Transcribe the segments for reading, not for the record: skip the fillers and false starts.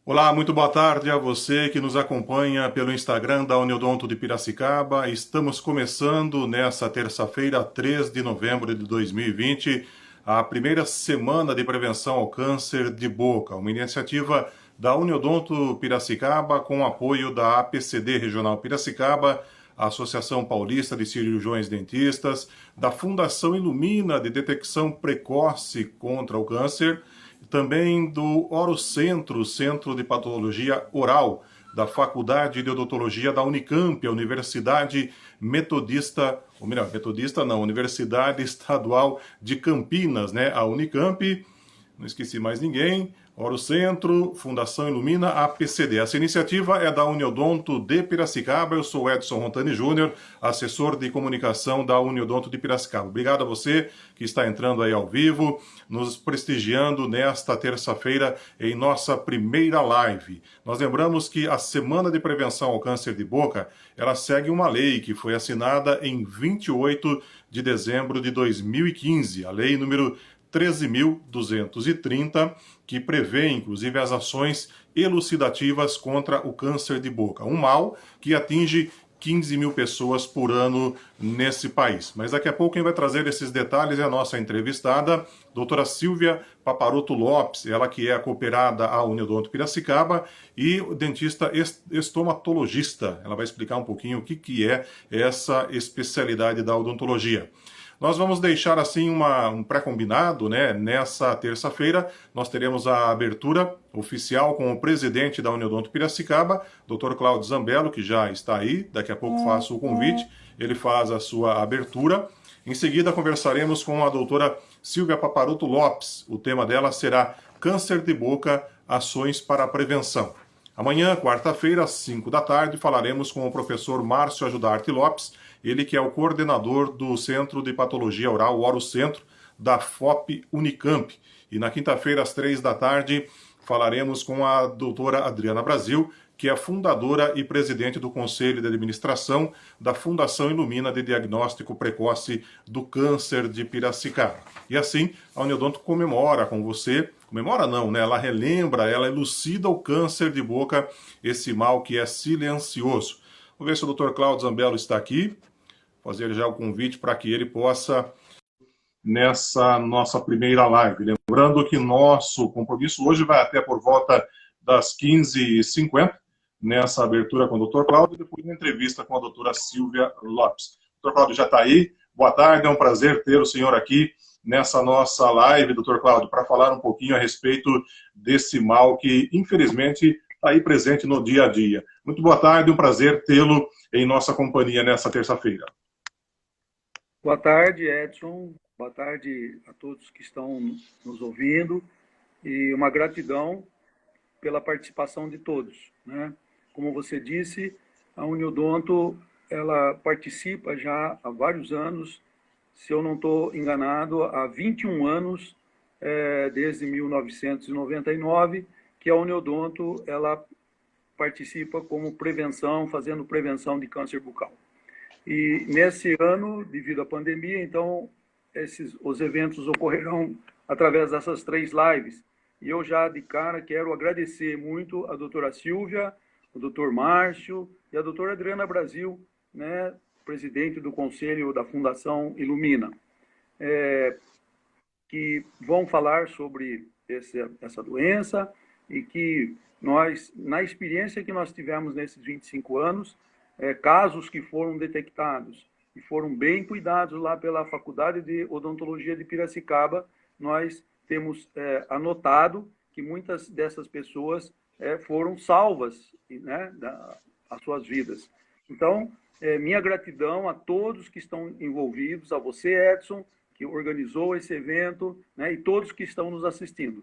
Olá, muito boa tarde a você que nos acompanha pelo Instagram da Uniodonto de Piracicaba. Estamos começando nessa terça-feira, 3 de novembro de 2020, a primeira semana de prevenção ao câncer de boca, uma iniciativa da Uniodonto Piracicaba com apoio da APCD Regional Piracicaba, a Associação Paulista de Cirurgiões Dentistas, da Fundação Ilumina de Detecção Precoce contra o Câncer, também do Orocentro, Centro de Patologia Oral, da Faculdade de Odontologia da Unicamp, a Universidade Metodista, ou melhor, Metodista não, Universidade Estadual de Campinas, né? A Unicamp, não esqueci mais ninguém, Orocentro, Fundação Ilumina, APCD. Essa iniciativa é da Uniodonto de Piracicaba. Eu sou Edson Rontani Júnior, assessor de comunicação da Uniodonto de Piracicaba. Obrigado a você que está entrando aí ao vivo, nos prestigiando nesta terça-feira em nossa primeira live. Nós lembramos que a Semana de Prevenção ao Câncer de Boca, ela segue uma lei que foi assinada em 28 de dezembro de 2015, a lei número 13.230, que prevê, inclusive, as ações elucidativas contra o câncer de boca, um mal que atinge 15 mil pessoas por ano nesse país. Mas daqui a pouco quem vai trazer esses detalhes é a nossa entrevistada, doutora Silvia Paparoto Lopes, ela que é cooperada à Uniodonto Piracicaba e dentista estomatologista. Ela vai explicar um pouquinho o que é essa especialidade da odontologia. Nós vamos deixar assim um pré-combinado, né? Nessa terça-feira nós teremos a abertura oficial com o presidente da Uniodonto Piracicaba, Dr. Cláudio Zambello, que já está aí, daqui a pouco faço o convite, ele faz a sua abertura. Em seguida conversaremos com a doutora Silvia Paparoto Lopes, o tema dela será Câncer de Boca, Ações para a Prevenção. Amanhã, quarta-feira, às 5 da tarde, falaremos com o professor Márcio Ajudarte Lopes, ele que é o coordenador do Centro de Patologia Oral, o Orocentro, da FOP Unicamp. E na quinta-feira, às 3 da tarde, falaremos com a doutora Adriana Brasil, que é fundadora e presidente do Conselho de Administração da Fundação Ilumina de Diagnóstico Precoce do Câncer de Piracicaba. E assim, a Uniodonto comemora com você, comemora não, né? Ela relembra, ela elucida o câncer de boca, esse mal que é silencioso. Vamos ver se o Dr. Cláudio Zambello está aqui, fazer já o convite para que ele possa nessa nossa primeira live. Lembrando que nosso compromisso hoje vai até por volta das 15h50, nessa abertura com o Dr. Cláudio, e depois uma entrevista com a doutora Silvia Lopes. Dr. Cláudio já está aí. Boa tarde, é um prazer ter o senhor aqui nessa nossa live, Dr. Cláudio, para falar um pouquinho a respeito desse mal que, infelizmente, está aí presente no dia a dia. Muito boa tarde, um prazer tê-lo em nossa companhia nessa terça-feira. Boa tarde, Edson. Boa tarde a todos que estão nos ouvindo e uma gratidão pela participação de todos, né? Como você disse, a Uniodonto, ela participa já há vários anos, se eu não estou enganado, há 21 anos, desde 1999, que a Uniodonto ela participa como prevenção, fazendo prevenção de câncer bucal. E nesse ano, devido à pandemia, então, os eventos ocorrerão através dessas 3 lives. E eu já, de cara, quero agradecer muito a doutora Silvia, o doutor Márcio e a doutora Adriana Brasil, né, presidente do Conselho da Fundação Ilumina, que vão falar sobre essa doença e que nós, na experiência que nós tivemos nesses 25 anos, casos que foram detectados e foram bem cuidados lá pela Faculdade de Odontologia de Piracicaba, nós temos anotado que muitas dessas pessoas foram salvas, né, as suas vidas. Então, minha gratidão a todos que estão envolvidos, a você, Edson, que organizou esse evento, né, e todos que estão nos assistindo.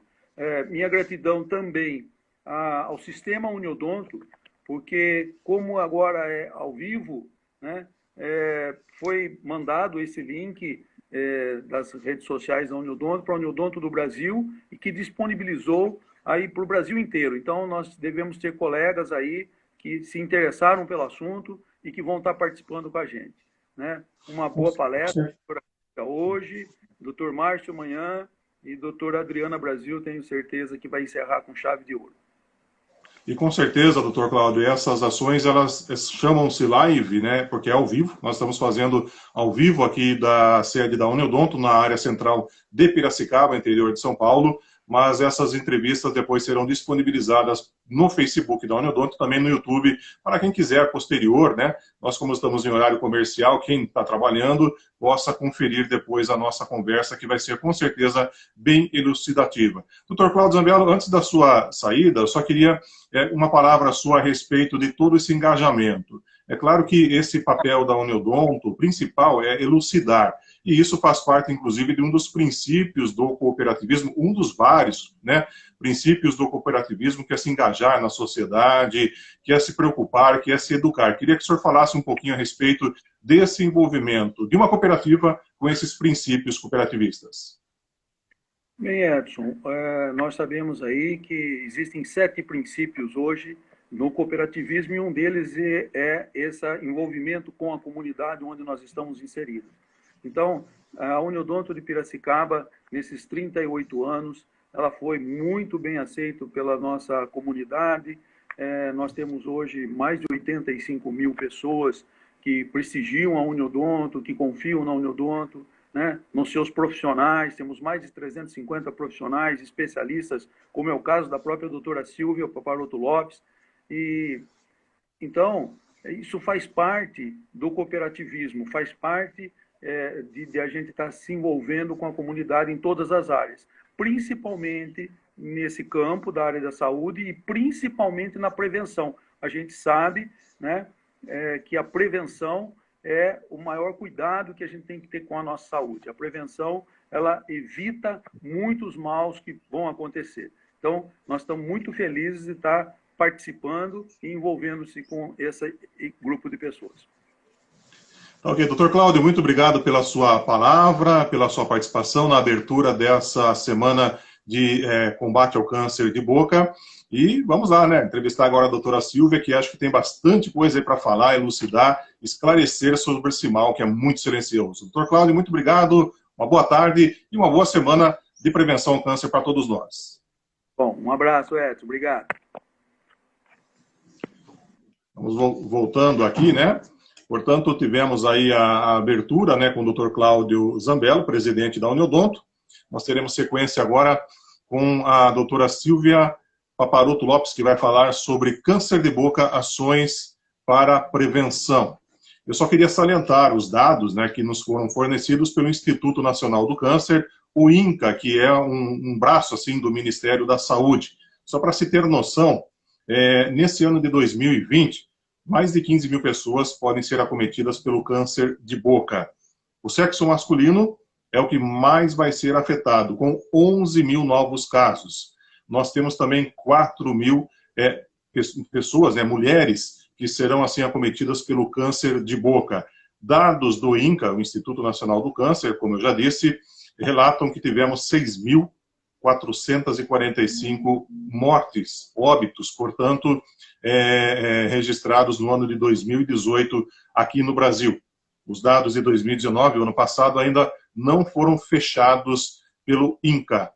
Minha gratidão também ao Sistema Uniodonto, porque como agora é ao vivo, né, foi mandado esse link das redes sociais da Uniodonto para a Uniodonto do Brasil e que disponibilizou aí para o Brasil inteiro. Então, nós devemos ter colegas aí que se interessaram pelo assunto e que vão estar participando com a gente, né? Uma boa palestra hoje, doutor Márcio amanhã e doutora Adriana Brasil, tenho certeza que vai encerrar com chave de ouro. E com certeza, doutor Cláudio, essas ações, elas chamam-se live, né? Porque é ao vivo. Nós estamos fazendo ao vivo aqui da sede da Uniodonto, na área central de Piracicaba, interior de São Paulo. Mas essas entrevistas depois serão disponibilizadas no Facebook da Uniodonto, também no YouTube, para quem quiser posterior, né? Nós, como estamos em horário comercial, quem está trabalhando, possa conferir depois a nossa conversa, que vai ser, com certeza, bem elucidativa. Doutor Cláudio Zambello, antes da sua saída, eu só queria uma palavra sua a respeito de todo esse engajamento. É claro que esse papel da Uniodonto, o principal, é elucidar. E isso faz parte, inclusive, de um dos princípios do cooperativismo, um dos vários, né, princípios do cooperativismo, que é se engajar na sociedade, que é se preocupar, que é se educar. Queria que o senhor falasse um pouquinho a respeito desse envolvimento de uma cooperativa com esses princípios cooperativistas. Bem, Edson, nós sabemos aí que existem 7 princípios hoje no cooperativismo e um deles é esse envolvimento com a comunidade onde nós estamos inseridos. Então, a Uniodonto de Piracicaba, nesses 38 anos, ela foi muito bem aceita pela nossa comunidade. Nós temos hoje mais de 85 mil pessoas que prestigiam a Uniodonto, que confiam na Uniodonto, né, nos seus profissionais. Temos mais de 350 profissionais, especialistas, como é o caso da própria doutora Silvia Paparoto Lopes. E, então, isso faz parte do cooperativismo, faz parte de a gente estar se envolvendo com a comunidade em todas as áreas, principalmente nesse campo da área da saúde e principalmente na prevenção. A gente sabe, né, que a prevenção é o maior cuidado que a gente tem que ter com a nossa saúde. A prevenção, ela evita muitos maus que vão acontecer. Então, nós estamos muito felizes de estar participando e envolvendo-se com esse grupo de pessoas. Ok, doutor Cláudio, muito obrigado pela sua palavra, pela sua participação na abertura dessa semana de combate ao câncer de boca. E vamos lá, né? Entrevistar agora a doutora Silvia, que acho que tem bastante coisa aí para falar, elucidar, esclarecer sobre esse mal que é muito silencioso. Doutor Cláudio, muito obrigado, uma boa tarde e uma boa semana de prevenção ao câncer para todos nós. Bom, um abraço, Edson. Obrigado. Vamos voltando aqui, né? Portanto, tivemos aí a abertura, né, com o Dr. Cláudio Zambello, presidente da Uniodonto. Nós teremos sequência agora com a doutora Silvia Paparoto Lopes, que vai falar sobre câncer de boca, ações para prevenção. Eu só queria salientar os dados, né, que nos foram fornecidos pelo Instituto Nacional do Câncer, o INCA, que é um braço assim, do Ministério da Saúde. Só para se ter noção, nesse ano de 2020, mais de 15 mil pessoas podem ser acometidas pelo câncer de boca. O sexo masculino é o que mais vai ser afetado, com 11 mil novos casos. Nós temos também 4 mil pessoas, mulheres, que serão assim acometidas pelo câncer de boca. Dados do INCA, o Instituto Nacional do Câncer, como eu já disse, relatam que tivemos 6.445 mortes, óbitos, portanto, registrados no ano de 2018 aqui no Brasil. Os dados de 2019, o ano passado, ainda não foram fechados pelo INCA.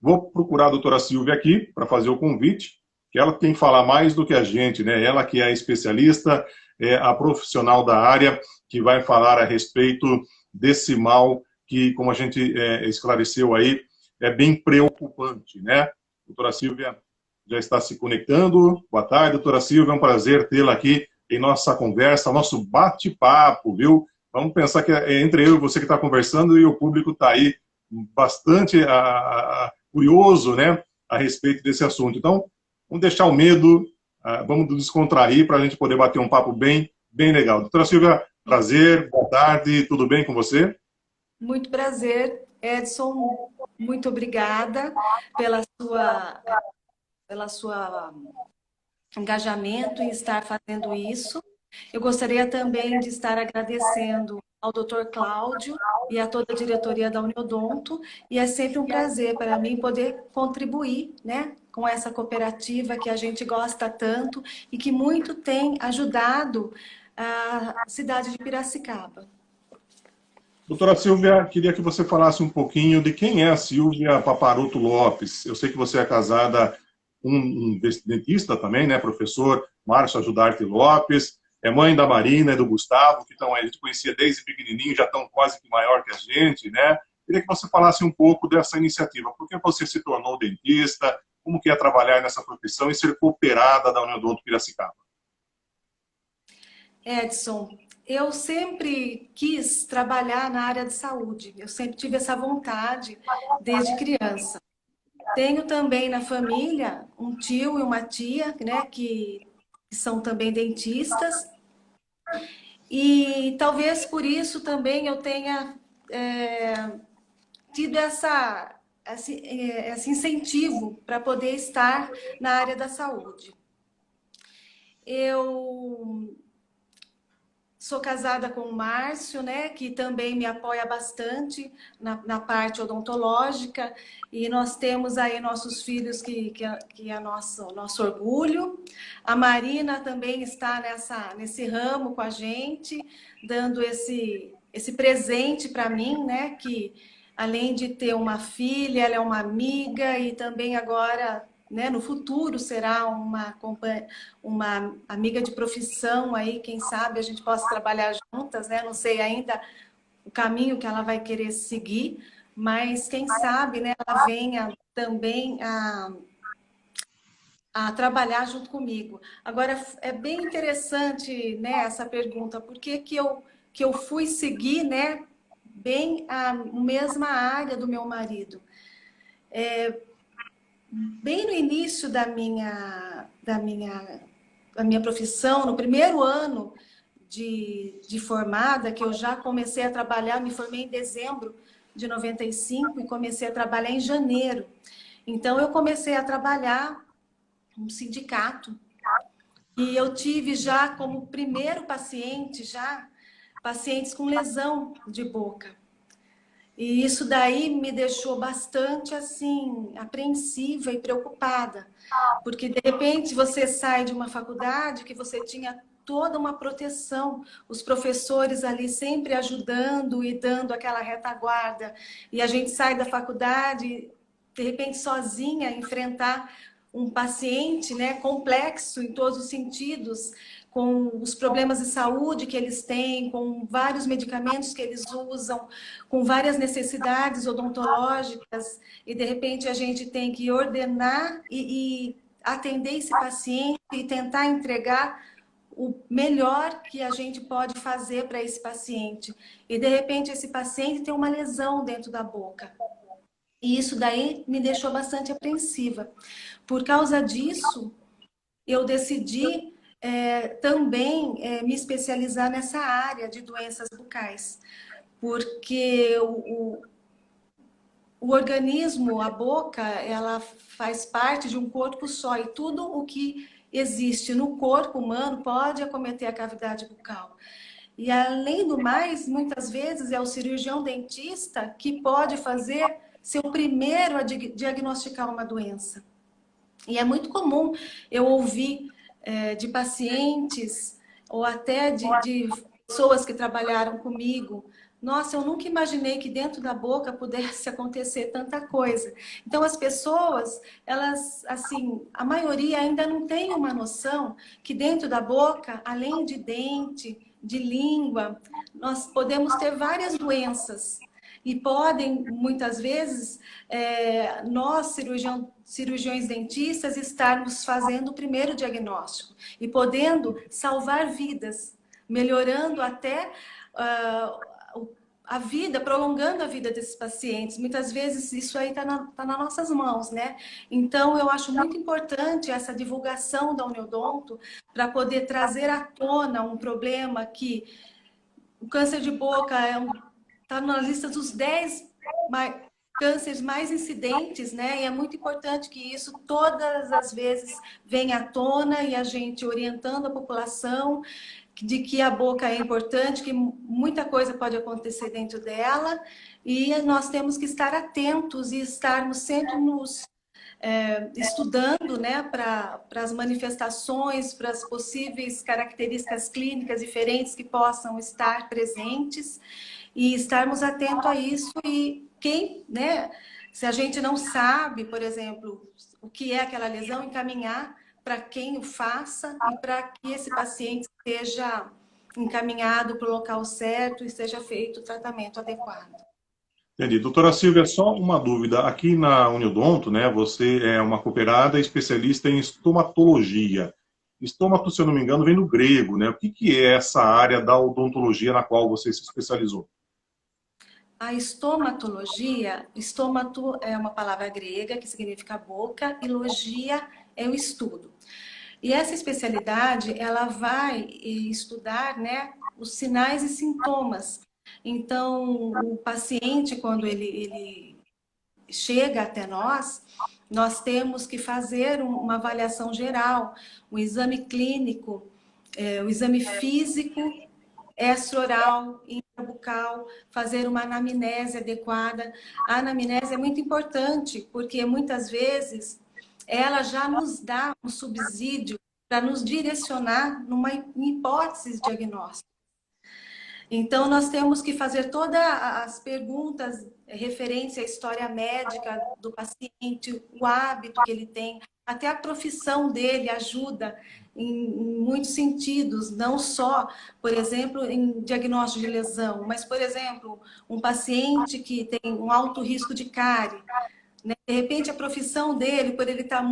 Vou procurar a doutora Silvia aqui para fazer o convite, que ela tem que falar mais do que a gente, né? Ela que é a especialista, a profissional da área, que vai falar a respeito desse mal que, como a gente esclareceu aí, é bem preocupante, né? Doutora Silvia já está se conectando. Boa tarde, doutora Silvia, é um prazer tê-la aqui em nossa conversa, nosso bate-papo, viu? Vamos pensar que é entre eu e você que está conversando e o público está aí bastante curioso, né, a respeito desse assunto. Então, vamos deixar o medo, vamos descontrair para a gente poder bater um papo bem legal. Doutora Silvia, prazer, boa tarde, tudo bem com você? Muito prazer, Edson, muito obrigada pela sua engajamento em estar fazendo isso. Eu gostaria também de estar agradecendo ao Dr. Cláudio e a toda a diretoria da Uniodonto, e é sempre um prazer para mim poder contribuir, né, com essa cooperativa que a gente gosta tanto e que muito tem ajudado a cidade de Piracicaba. Doutora Silvia, queria que você falasse um pouquinho de quem é a Silvia Paparoto Lopes. Eu sei que você é casada um dentista também, né, professor Márcio Ajudarte Lopes, é mãe da Marina e do Gustavo, que estão aí, a gente conhecia desde pequenininho, já estão quase que maior que a gente, né? Queria que você falasse um pouco dessa iniciativa. Por que você se tornou dentista? Como que é trabalhar nessa profissão e ser cooperada da Uniodonto Piracicaba? Edson, eu sempre quis trabalhar na área de saúde. Eu sempre tive essa vontade desde criança. Tenho também na família um tio e uma tia, né, que são também dentistas. E talvez por isso também eu tenha tido esse incentivo para poder estar na área da saúde. Eu sou casada com o Márcio, né, que também me apoia bastante na parte odontológica, e nós temos aí nossos filhos que é nosso orgulho. A Marina também está nesse ramo com a gente, dando esse presente para mim, né, que além de ter uma filha, ela é uma amiga e também agora, né, no futuro será uma amiga de profissão aí, quem sabe a gente possa trabalhar juntas, né? Não sei ainda o caminho que ela vai querer seguir, mas quem sabe, né, ela venha também a trabalhar junto comigo. Agora, é bem interessante, né, essa pergunta, por que eu fui seguir, né, bem a mesma área do meu marido? Bem no início da minha profissão, no primeiro ano de formada, que eu já comecei a trabalhar, me formei em dezembro de 95 e comecei a trabalhar em janeiro. Então, eu comecei a trabalhar no sindicato e eu tive já como primeiro paciente, pacientes com lesão de boca. E isso daí me deixou bastante, assim, apreensiva e preocupada. Porque, de repente, você sai de uma faculdade que você tinha toda uma proteção, os professores ali sempre ajudando e dando aquela retaguarda. E a gente sai da faculdade, de repente, sozinha, enfrentar um paciente, né, complexo em todos os sentidos, com os problemas de saúde que eles têm, com vários medicamentos que eles usam, com várias necessidades odontológicas, e de repente a gente tem que ordenar e atender esse paciente e tentar entregar o melhor que a gente pode fazer para esse paciente. E de repente esse paciente tem uma lesão dentro da boca. E isso daí me deixou bastante apreensiva. Por causa disso, eu decidi também me especializar nessa área de doenças bucais, porque o organismo, a boca, ela faz parte de um corpo só, e tudo o que existe no corpo humano pode acometer a cavidade bucal. E além do mais, muitas vezes é o cirurgião dentista que pode ser o primeiro a diagnosticar uma doença. E é muito comum eu ouvir de pacientes ou até de pessoas que trabalharam comigo: nossa, eu nunca imaginei que dentro da boca pudesse acontecer tanta coisa. Então, as pessoas, elas, assim, a maioria ainda não tem uma noção que dentro da boca, além de dente, de língua, nós podemos ter várias doenças. E podem, muitas vezes, nós, cirurgiões dentistas, estarmos fazendo o primeiro diagnóstico e podendo salvar vidas, melhorando até a vida, prolongando a vida desses pacientes. Muitas vezes isso aí está nas nossas mãos, né? Então, eu acho muito importante essa divulgação da Uniodonto para poder trazer à tona um problema que o câncer de boca está na lista dos 10 cânceres mais incidentes, né? E é muito importante que isso todas as vezes venha à tona e a gente orientando a população de que a boca é importante, que muita coisa pode acontecer dentro dela e nós temos que estar atentos e estarmos sempre estudando, né, para as manifestações, para as possíveis características clínicas diferentes que possam estar presentes e estarmos atentos a isso. E quem, né, se a gente não sabe, por exemplo, o que é aquela lesão, encaminhar para quem o faça e para que esse paciente seja encaminhado para o local certo e seja feito o tratamento adequado. Entendi. Doutora Silvia, só uma dúvida. Aqui na Uniodonto, né, você é uma cooperada especialista em estomatologia. Estômato, se eu não me engano, vem do grego, né? O que que é essa área da odontologia na qual você se especializou? A estomatologia, estômato é uma palavra grega que significa boca e logia é o estudo. E essa especialidade, ela vai estudar, né, os sinais e sintomas. Então, o paciente, quando ele chega até nós, nós temos que fazer uma avaliação geral, um exame clínico, o exame físico, extra-oral, intrabucal, fazer uma anamnese adequada. A anamnese é muito importante, porque muitas vezes ela já nos dá um subsídio para nos direcionar numa hipótese diagnóstica. Então, nós temos que fazer todas as perguntas referentes à história médica do paciente, o hábito que ele tem, até a profissão dele ajuda em muitos sentidos, não só, por exemplo, em diagnóstico de lesão, mas, por exemplo, um paciente que tem um alto risco de cárie, né? De repente, a profissão dele, por ele estar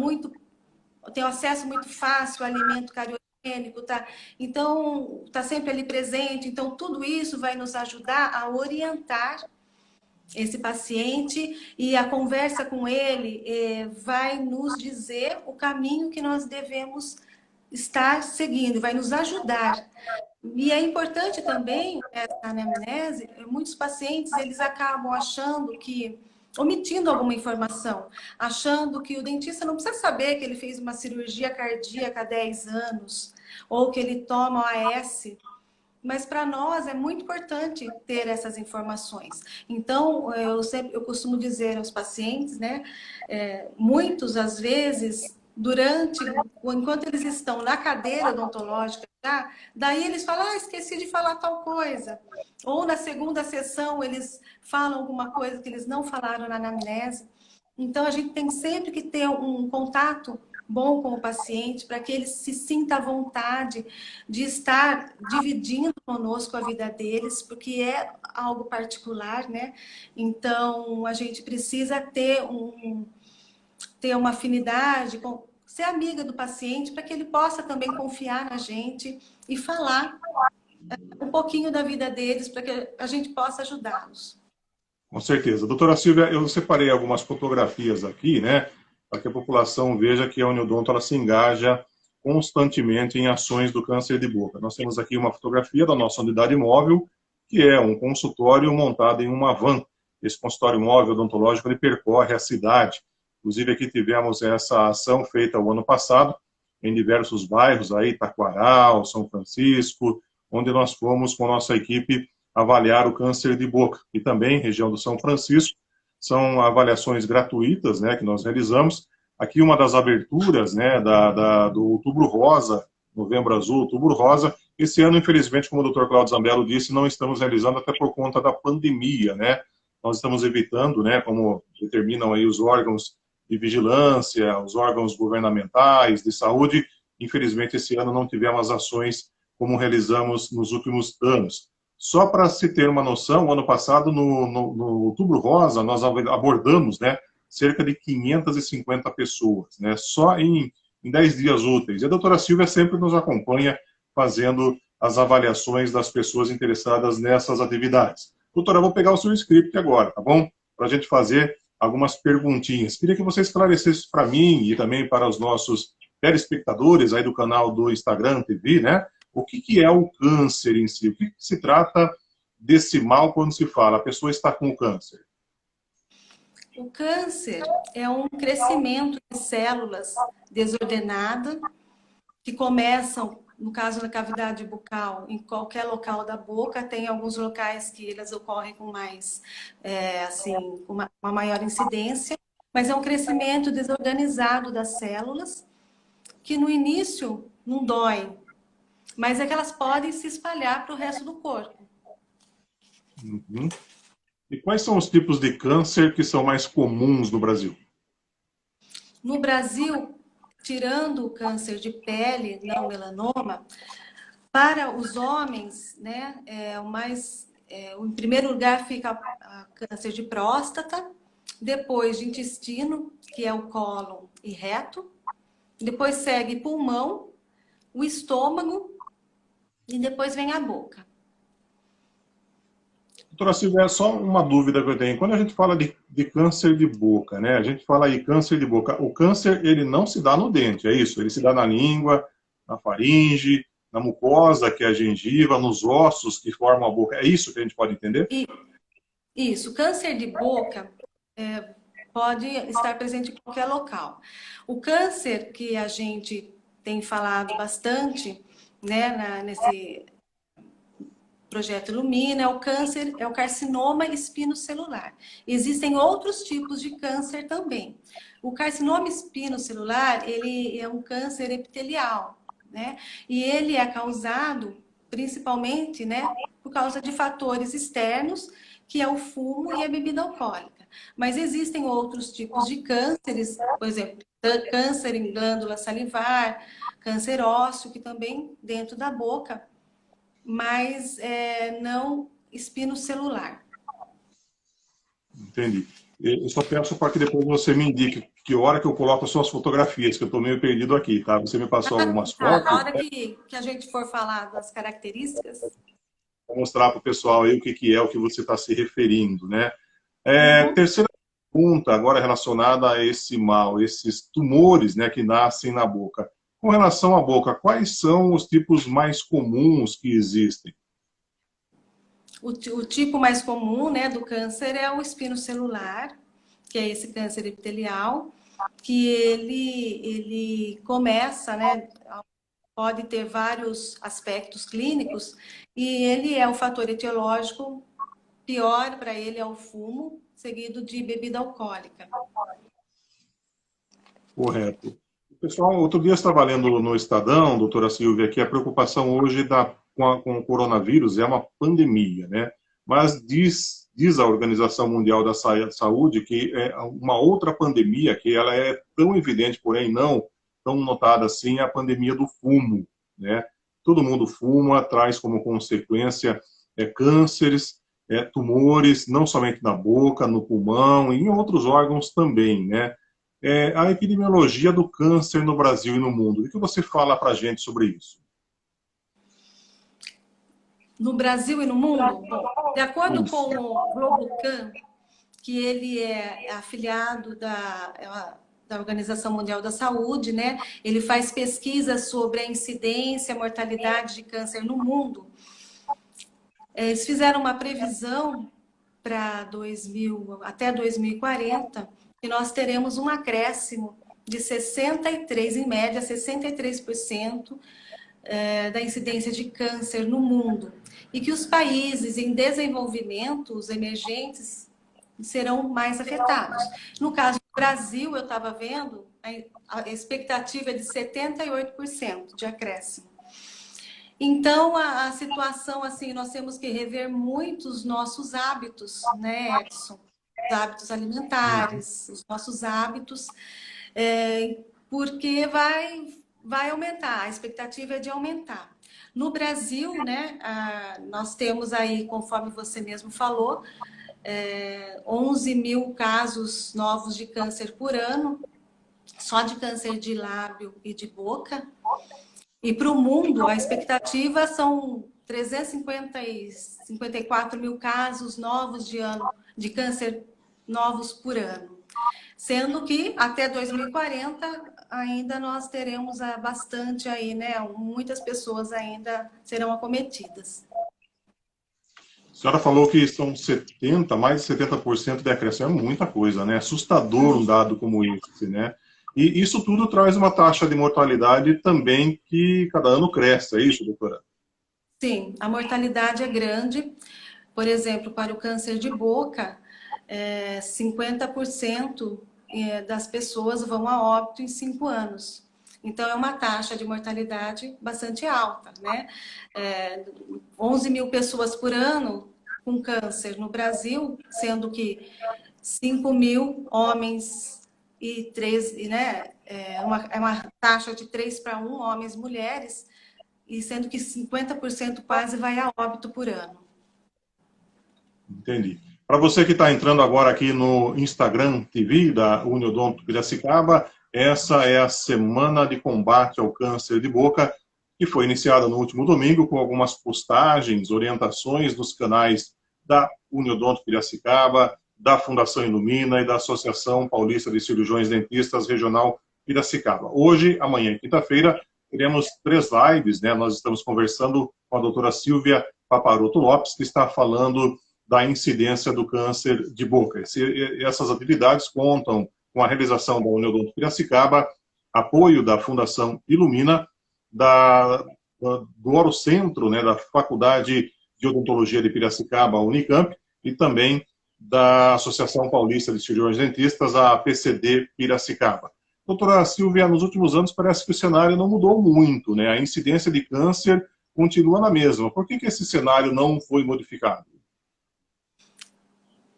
tem acesso muito fácil ao alimento cariogênico, tá? Então, está sempre ali presente. Então, tudo isso vai nos ajudar a orientar esse paciente e a conversa com ele vai nos dizer o caminho que nós devemos estar seguindo, vai nos ajudar. E é importante também essa anamnese, muitos pacientes eles acabam achando que omitindo alguma informação, achando que o dentista não precisa saber que ele fez uma cirurgia cardíaca há 10 anos, ou que ele toma OAS, mas para nós é muito importante ter essas informações. Então, eu costumo dizer aos pacientes, né, muitos, às vezes, enquanto eles estão na cadeira odontológica, daí eles falam, esqueci de falar tal coisa. Ou na segunda sessão eles falam alguma coisa que eles não falaram na anamnese. Então, a gente tem sempre que ter um contato bom com o paciente para que ele se sinta à vontade de estar dividindo conosco a vida deles, porque é algo particular, né? Então, a gente precisa ter uma afinidade, ser amiga do paciente, para que ele possa também confiar na gente e falar um pouquinho da vida deles, para que a gente possa ajudá-los. Com certeza. Doutora Silvia, eu separei algumas fotografias aqui, né, para que a população veja que a Uniodonto ela se engaja constantemente em ações do câncer de boca. Nós temos aqui uma fotografia da nossa unidade móvel, que é um consultório montado em uma van. Esse consultório móvel odontológico ele percorre a cidade. Inclusive aqui tivemos essa ação feita o ano passado em diversos bairros, aí Taquaral, São Francisco, onde nós fomos com a nossa equipe avaliar o câncer de boca. E também, região do São Francisco, são avaliações gratuitas, né, que nós realizamos. Aqui uma das aberturas, né, do Outubro Rosa, Novembro Azul, Outubro Rosa. Esse ano, infelizmente, como o Dr. Cláudio Zambello disse, não estamos realizando até por conta da pandemia, né. Nós estamos evitando, né, como determinam aí os órgãos de vigilância, os órgãos governamentais, de saúde. Infelizmente, esse ano não tivemos ações como realizamos nos últimos anos. Só para se ter uma noção, o ano passado, no Outubro Rosa, nós abordamos, né, cerca de 550 pessoas, né, só em 10 dias úteis. E a doutora Silvia sempre nos acompanha fazendo as avaliações das pessoas interessadas nessas atividades. Doutora, eu vou pegar o seu script agora, tá bom? Para a gente fazer algumas perguntinhas. Queria que você esclarecesse para mim e também para os nossos telespectadores aí do canal do Instagram TV, né? O que é o câncer em si? O que se trata desse mal quando se fala a pessoa está com câncer? O câncer é um crescimento de células desordenado que começam, no caso da cavidade bucal, em qualquer local da boca. Tem alguns locais que elas ocorrem com mais, com uma maior incidência, mas é um crescimento desorganizado das células que no início não dói, mas é que elas podem se espalhar para o resto do corpo. Uhum. E quais são os tipos de câncer que são mais comuns no Brasil? No Brasil, tirando o câncer de pele, não melanoma, para os homens, né, em primeiro lugar fica o câncer de próstata, depois de intestino, que é o cólon e reto, depois segue pulmão, o estômago e depois vem a boca. Doutora Silvia, é só uma dúvida que eu tenho. Quando a gente fala de câncer de boca, né? A gente fala aí câncer de boca. O câncer, ele não se dá no dente, é isso? Ele se dá na língua, na faringe, na mucosa, que é a gengiva, nos ossos que formam a boca. É isso que a gente pode entender? Isso, câncer de boca pode estar presente em qualquer local. O câncer que a gente tem falado bastante, né, nesse projeto Ilumina, é o carcinoma espinocelular. Existem outros tipos de câncer também. O carcinoma espinocelular, ele é um câncer epitelial, né? E ele é causado principalmente, né, por causa de fatores externos, que é o fumo e a bebida alcoólica. Mas existem outros tipos de cânceres, por exemplo, câncer em glândula salivar, câncer ósseo, que também dentro da boca, mas não espinocelular. Entendi. Eu só peço para que depois você me indique que hora que eu coloco as suas fotografias, que eu estou meio perdido aqui, tá? Você me passou algumas Tá, fotos, na hora que a gente for falar das características. para mostrar para o pessoal aí o que é o que você está se referindo, né? Uhum. Terceira pergunta, agora relacionada a esse mal, esses tumores, né, que nascem na boca. Com relação à boca, quais são os tipos mais comuns que existem? O tipo mais comum, né, do câncer é o espinocelular, que é esse câncer epitelial, que ele começa, né, pode ter vários aspectos clínicos, e ele é o fator etiológico pior para ele é o fumo, seguido de bebida alcoólica. Correto. Pessoal, outro dia eu estava lendo no Estadão, doutora Silvia, que a preocupação hoje com o coronavírus é uma pandemia, né? Mas diz a Organização Mundial da Saúde que é uma outra pandemia, que ela é tão evidente, porém não tão notada assim, é a pandemia do fumo, né? Todo mundo fuma, traz como consequência cânceres, tumores, não somente na boca, no pulmão e em outros órgãos também, né? A epidemiologia do câncer no Brasil e no mundo. O que você fala para a gente sobre isso? No Brasil e no mundo? Bom, de acordo com Isso. o Globocan, que ele é afiliado da Organização Mundial da Saúde, né? Ele faz pesquisas sobre a incidência, a mortalidade de câncer no mundo. Eles fizeram uma previsão para até 2040, que nós teremos um acréscimo de 63, em média, 63% da incidência de câncer no mundo. E que os países em desenvolvimento, os emergentes, serão mais afetados. No caso do Brasil, eu estava vendo, a expectativa é de 78% de acréscimo. Então, a situação, assim, nós temos que rever muito os nossos hábitos, né, Edson? Os hábitos alimentares, os nossos hábitos, porque vai aumentar, a expectativa é de aumentar. No Brasil, né, nós temos aí, conforme você mesmo falou, 11 mil casos novos de câncer por ano, só de câncer de lábio e de boca. E para o mundo, a expectativa são 354 mil casos novos de câncer novos por ano. Sendo que até 2040 ainda nós teremos bastante aí, né? Muitas pessoas ainda serão acometidas. A senhora falou que são mais de 70% de acréscimo. É muita coisa, né? Assustador um dado como esse, né? E isso tudo traz uma taxa de mortalidade também que cada ano cresce, é isso, doutora? Sim, a mortalidade é grande. Por exemplo, para o câncer de boca, 50% das pessoas vão a óbito em 5 anos. Então, é uma taxa de mortalidade bastante alta, né? 11 mil pessoas por ano com câncer no Brasil, sendo que 5 mil homens e 3, né, é uma taxa de 3 para 1, homens e mulheres, e sendo que 50% quase vai a óbito por ano. Entendi. Para você que está entrando agora aqui no Instagram TV da Uniodonto Piracicaba, essa é a Semana de Combate ao Câncer de Boca, que foi iniciada no último domingo com algumas postagens, orientações nos canais da Uniodonto Piracicaba, da Fundação Ilumina e da Associação Paulista de Cirurgiões Dentistas Regional Piracicaba. Hoje, amanhã e quinta-feira, teremos 3 lives, né? Nós estamos conversando com a doutora Silvia Paparoto Lopes, que está falando da incidência do câncer de boca. Essas atividades contam com a realização da Uniodonto Piracicaba, apoio da Fundação Ilumina, do Orocentro, né, da Faculdade de Odontologia de Piracicaba, Unicamp, e também da Associação Paulista de Cirurgiões Dentistas, a PCD Piracicaba. Doutora Silvia, nos últimos anos parece que o cenário não mudou muito, né? A incidência de câncer continua na mesma. Por que esse cenário não foi modificado?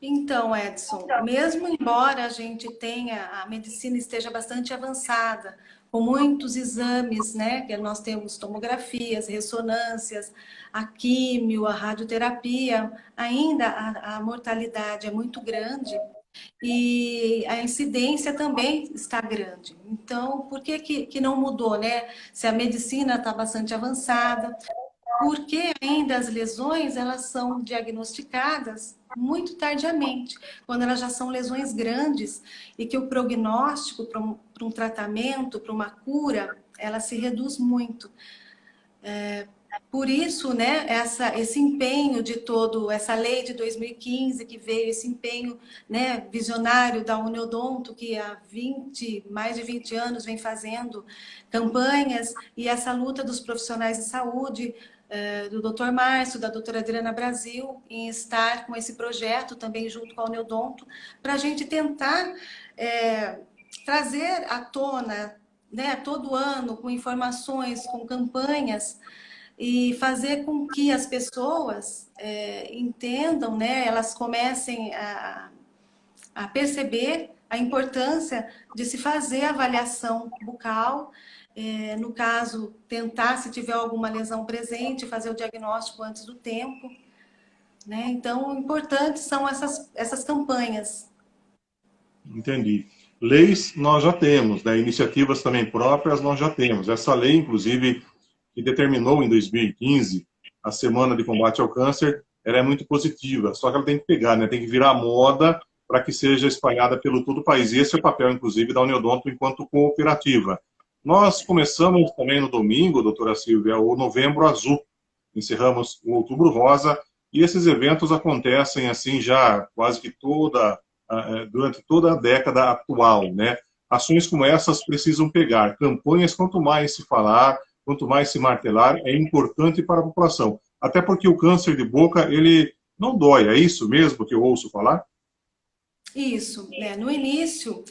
Então, Edson, mesmo embora a gente tenha, a medicina esteja bastante avançada, com muitos exames, né, que nós temos tomografias, ressonâncias, a químio, a radioterapia, ainda a mortalidade é muito grande e a incidência também está grande. Então, por que não mudou, né? Se a medicina está bastante avançada, porque ainda as lesões, elas são diagnosticadas muito tardiamente, quando elas já são lesões grandes e que o prognóstico para um tratamento, para uma cura, ela se reduz muito. Por isso, né, esse empenho de essa lei de 2015 que veio, esse empenho, né, visionário da Uniodonto, que há mais de 20 anos vem fazendo campanhas, e essa luta dos profissionais de saúde, do Dr. Márcio, da doutora Adriana Brasil, em estar com esse projeto também junto com a Uniodonto, para a gente tentar trazer à tona, né, todo ano, com informações, com campanhas, e fazer com que as pessoas entendam, né, elas comecem a perceber a importância de se fazer a avaliação bucal, no caso, tentar, se tiver alguma lesão presente, fazer o diagnóstico antes do tempo, né? Então, importantes são essas campanhas. Entendi. Leis nós já temos, né? Iniciativas também próprias nós já temos. Essa lei, inclusive, que determinou em 2015 a Semana de Combate ao Câncer, ela é muito positiva, só que ela tem que pegar, né? Tem que virar moda para que seja espalhada pelo todo o país. E esse é o papel, inclusive, da Uniodonto enquanto cooperativa. Nós começamos também no domingo, doutora Silvia, o Novembro Azul. Encerramos o Outubro Rosa, e esses eventos acontecem assim já quase que durante toda a década atual, né? Ações como essas precisam pegar. Campanhas, quanto mais se falar, quanto mais se martelar, é importante para a população. Até porque o câncer de boca, ele não dói, é isso mesmo que eu ouço falar? Isso, né? No início,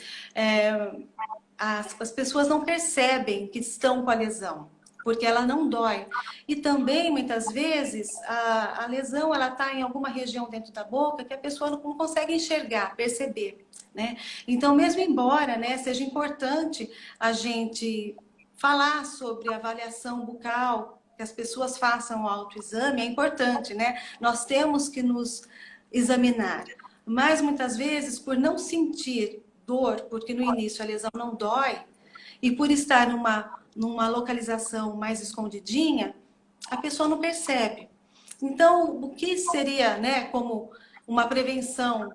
as pessoas não percebem que estão com a lesão, porque ela não dói. E também, muitas vezes, a lesão está em alguma região dentro da boca que a pessoa não consegue enxergar, perceber, né? Então, mesmo embora, né, seja importante a gente falar sobre avaliação bucal, que as pessoas façam o autoexame, é importante, né? Nós temos que nos examinar. Mas, muitas vezes, por não sentir dor, porque no início a lesão não dói, e por estar numa localização mais escondidinha, a pessoa não percebe. Então, o que seria, né, como uma prevenção,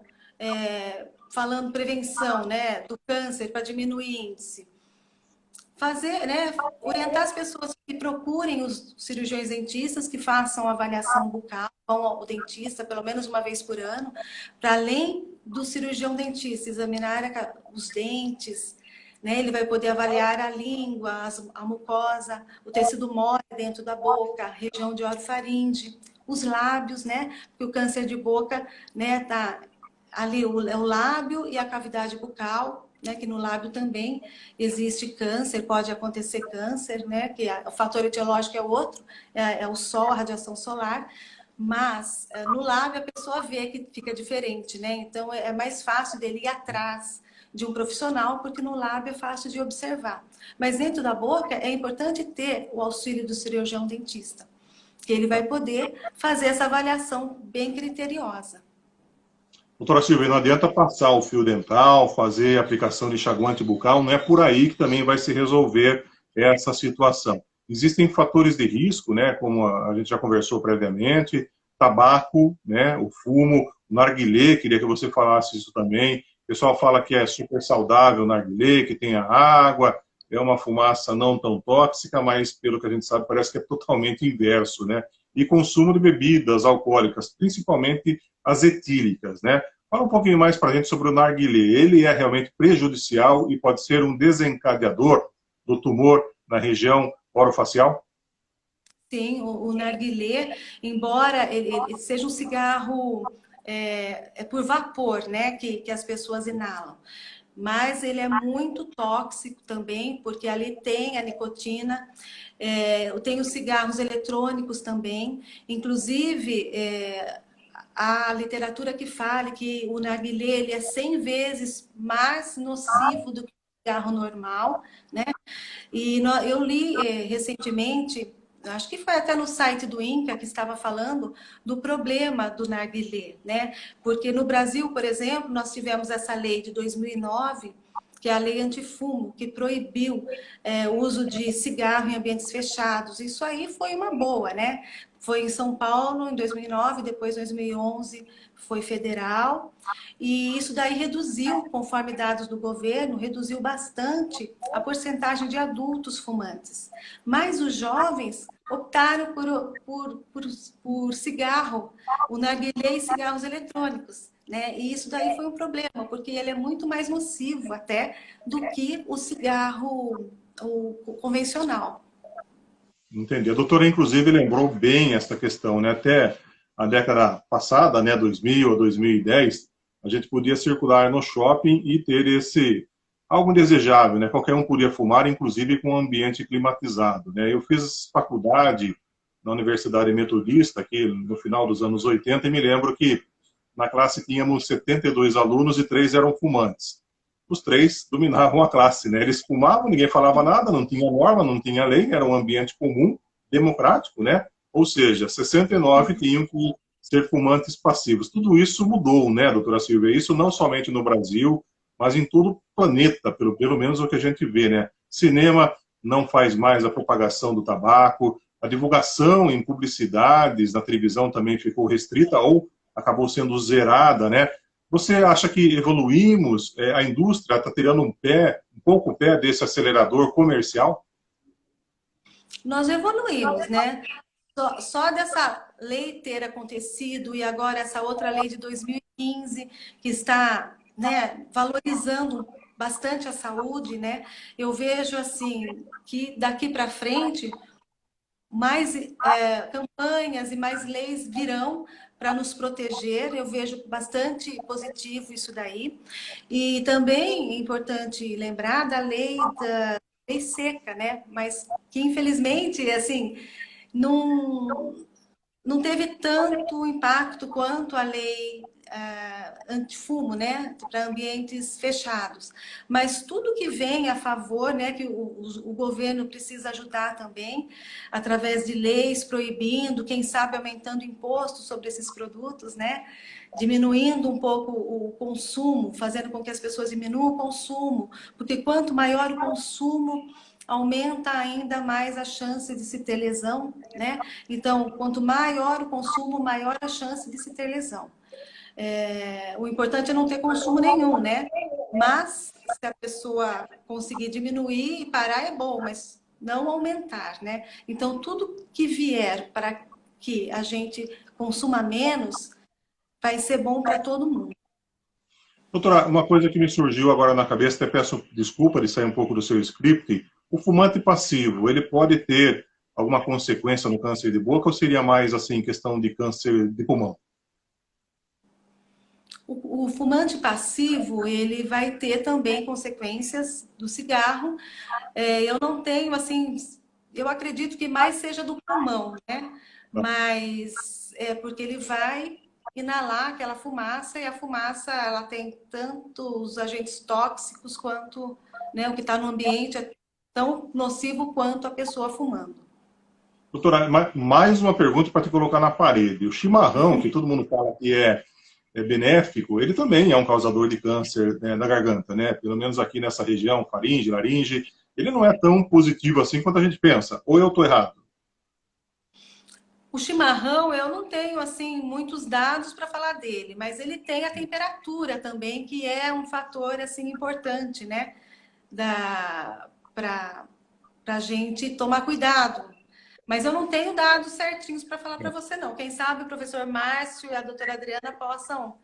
falando prevenção, né, do câncer para diminuir índice? Fazer, né, orientar as pessoas que procurem os cirurgiões dentistas, que façam avaliação bucal, vão ao dentista pelo menos uma vez por ano, para além do cirurgião dentista examinar os dentes, né, ele vai poder avaliar a língua, a mucosa, o tecido mole dentro da boca, a região de orofaringe, os lábios, né, porque o câncer de boca, né, tá ali o lábio e a cavidade bucal, né, que no lábio também existe câncer, pode acontecer câncer, né, que o fator etiológico é outro, é o sol, a radiação solar, mas no lábio a pessoa vê que fica diferente, né, então é mais fácil dele ir atrás de um profissional, porque no lábio é fácil de observar. Mas dentro da boca é importante ter o auxílio do cirurgião dentista, que ele vai poder fazer essa avaliação bem criteriosa. Doutora Silvia, não adianta passar o fio dental, fazer aplicação de enxaguante bucal, não é por aí que também vai se resolver essa situação. Existem fatores de risco, né, como a gente já conversou previamente, tabaco, né, o fumo, o narguilé, queria que você falasse isso também. O pessoal fala que é super saudável o narguilé, que tem a água, é uma fumaça não tão tóxica, mas pelo que a gente sabe parece que é totalmente inverso, né? E consumo de bebidas alcoólicas, principalmente as etílicas, né? Fala um pouquinho mais para a gente sobre o narguilé. Ele é realmente prejudicial e pode ser um desencadeador do tumor na região orofacial? Sim, o narguilé, embora ele seja um cigarro por vapor, né, que as pessoas inalam, mas ele é muito tóxico também, porque ali tem a nicotina, tem os cigarros eletrônicos também, inclusive a literatura que fala que o narguilé ele é 100 vezes mais nocivo do que o cigarro normal, né? E eu li recentemente, acho que foi até no site do INCA que estava falando do problema do narguilé, né? Porque no Brasil, por exemplo, nós tivemos essa lei de 2009, que é a lei antifumo, que proibiu o uso de cigarro em ambientes fechados. Isso aí foi uma boa, né? Foi em São Paulo em 2009, depois em 2011 foi federal. E isso daí reduziu, conforme dados do governo, reduziu bastante a porcentagem de adultos fumantes. Mas os jovens optaram por cigarro, o narguilé e cigarros eletrônicos, né? E isso daí foi um problema, porque ele é muito mais nocivo até do que o cigarro o convencional. Entendi. A doutora, inclusive, lembrou bem essa questão, né? Até a década passada, né, 2000 ou 2010, a gente podia circular no shopping e ter esse algo indesejável, né? Qualquer um podia fumar, inclusive com um ambiente climatizado, né? Eu fiz faculdade na Universidade Metodista aqui no final dos anos 80 e me lembro que na classe tínhamos 72 alunos e 3 eram fumantes. Os 3 dominavam a classe, né? Eles fumavam, ninguém falava nada, não tinha norma, não tinha lei, era um ambiente comum, democrático, né? Ou seja, 69 tinham que ser fumantes passivos. Tudo isso mudou, né, doutora Silvia? Isso não somente no Brasil, mas em todo o planeta, pelo menos o que a gente vê, né? Cinema não faz mais a propagação do tabaco, a divulgação em publicidades na televisão também ficou restrita ou acabou sendo zerada, né? Você acha que evoluímos? A indústria está tirando um pouco o pé desse acelerador comercial? Nós evoluímos, né? Só dessa lei ter acontecido e agora essa outra lei de 2015 que está, né, valorizando bastante a saúde, né? Eu vejo assim que daqui para frente mais campanhas e mais leis virão para nos proteger. Eu vejo bastante positivo isso daí. E também é importante lembrar da lei seca, né? Mas que infelizmente, assim, não, não teve tanto impacto quanto a lei antifumo, né, para ambientes fechados. Mas tudo que vem a favor, né, que o governo precisa ajudar também, através de leis proibindo, quem sabe aumentando imposto sobre esses produtos, né, diminuindo um pouco o consumo, fazendo com que as pessoas diminuam o consumo, porque quanto maior o consumo, aumenta ainda mais a chance de se ter lesão, né? Então, quanto maior o consumo, maior a chance de se ter lesão. O importante é não ter consumo nenhum, né? Mas, se a pessoa conseguir diminuir e parar, é bom, mas não aumentar, né? Então, tudo que vier para que a gente consuma menos, vai ser bom para todo mundo. Doutora, uma coisa que me surgiu agora na cabeça, até peço desculpa de sair um pouco do seu script, o fumante passivo, ele pode ter alguma consequência no câncer de boca ou seria mais, assim, questão de câncer de pulmão? O fumante passivo, ele vai ter também consequências do cigarro. Eu não tenho, assim, eu acredito que mais seja do pulmão, né? Mas é porque ele vai inalar aquela fumaça, e a fumaça ela tem tanto os agentes tóxicos quanto, né, o que está no ambiente é tão nocivo quanto a pessoa fumando. Doutora, mais uma pergunta para te colocar na parede. O chimarrão, que todo mundo fala que é benéfico, ele também é um causador de câncer, né, da garganta, né? Pelo menos aqui nessa região, faringe, laringe, ele não é tão positivo assim quanto a gente pensa. Ou eu estou errado? O chimarrão, eu não tenho assim muitos dados para falar dele, mas ele tem a temperatura também, que é um fator assim importante, né? Para a gente tomar cuidado. Mas eu não tenho dados certinhos para falar para você, não. Quem sabe o professor Márcio e a doutora Adriana possam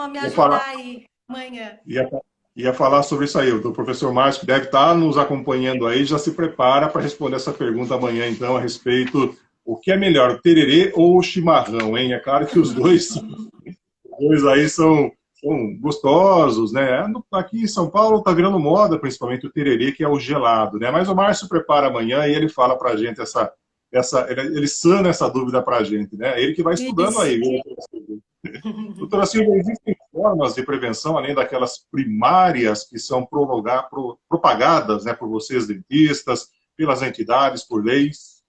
me Vou falar, ajudar aí amanhã. ia, ia falar sobre isso aí. O professor Márcio, que deve estar nos acompanhando aí, já se prepara para responder essa pergunta amanhã, então, a respeito o que é melhor, o tererê ou o chimarrão, hein? É claro que os dois aí são gostosos, né? Aqui em São Paulo está virando moda, principalmente o tererê, que é o gelado, né? Mas o Márcio prepara amanhã e ele fala para a gente ele sana essa dúvida para a gente, né? Ele que vai estudando Isso. aí, viu? Doutora Silvia, existem formas de prevenção, além daquelas primárias que são propagadas, né, por vocês dentistas, pelas entidades, por leis?